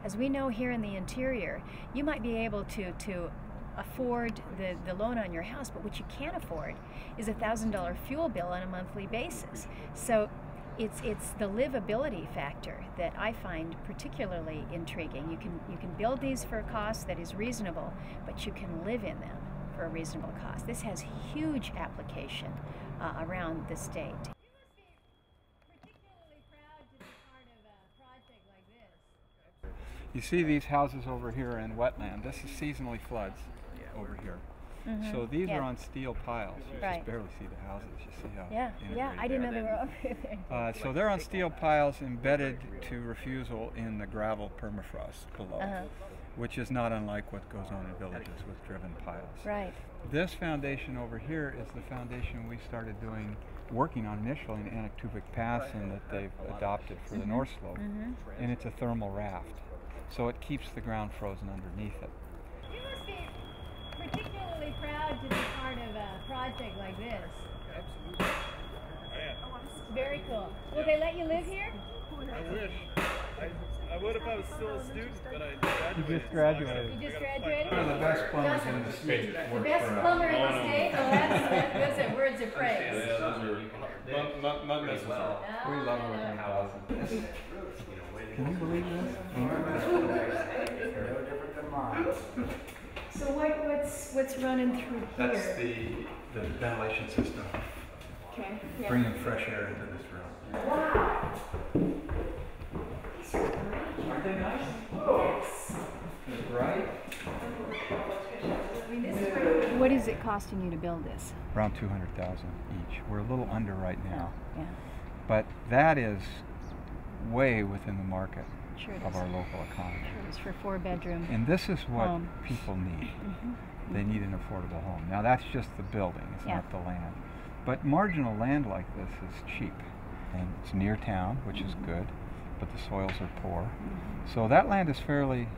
As we know here in the interior, you might be able to afford the loan on your house, but what you can't afford is a $1,000 fuel bill on a monthly basis. So it's the livability factor that I find particularly intriguing. You can build these for a cost that is reasonable, but you can live in them for a reasonable cost. This has huge application around the state. You must be particularly proud to be part of a project like this. You see these houses over here in wetland. This is seasonally floods over here. Mm-hmm. So these are on steel piles. You just barely see the houses. You see how I didn't know they were over there. So they're on steel piles embedded to refusal in the gravel permafrost below, which is not unlike what goes on in villages with driven piles. Right. This foundation over here is the foundation we started working on initially in Anaktuvik Pass, and that they've adopted for the North Slope. And it's a thermal raft, so it keeps the ground frozen underneath it. You must be particularly proud to be part of a project like this. Absolutely. Very cool. Will they let you live here? I wish. I would if I was still a student, but I graduated. You just graduated. You just graduated? One of the best plumbers in the state. The best plumber in the state? Well, those are words of praise. Yeah, those are not necessary. We love working houses. Can you believe this? So what's running through here? That's the ventilation system. Okay. Bringing fresh air into this room. Wow. Aren't they nice? Yes. Right? I mean, this is what is it costing you to build this? Around $200,000 each. We're a little under right now. Yeah. But that is way within the market of our Sure local economy. it is for 4-bedroom. And this is what people need. They need an affordable home. Now that's just the building, it's not the land. But marginal land like this is cheap. And it's near town, which is good, but the soils are poor. So that land is fairly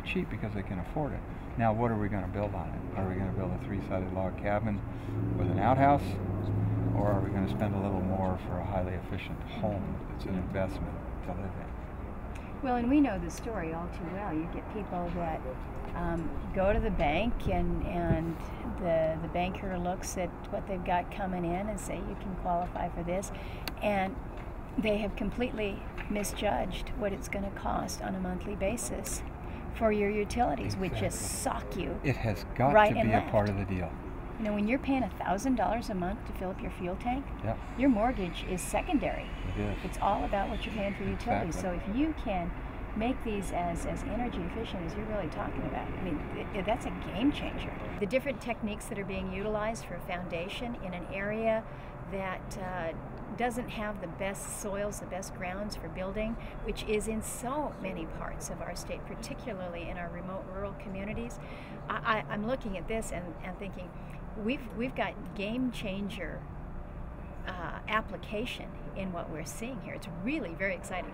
cheap because they can afford it. Now what are we going to build on it? Are we going to build a 3-sided log cabin with an outhouse? Or are we going to spend a little more for a highly efficient home that's an investment to live in? Well, and we know the story all too well. You get people that go to the bank and the banker looks at what they've got coming in and say, you can qualify for this. And they have completely misjudged what it's going to cost on a monthly basis for your utilities, which just sock you. It has got right to be a part of the deal. You know, when you're paying $1,000 a month to fill up your fuel tank, your mortgage is secondary. It is. It's all about what you're paying for utilities. So if you can make these as energy efficient as you're really talking about, I mean, that's a game changer. The different techniques that are being utilized for a foundation in an area that doesn't have the best soils, the best grounds for building, which is in so many parts of our state, particularly in our remote rural communities. I'm looking at this and thinking, we've got game changer application in what we're seeing here. It's really very exciting.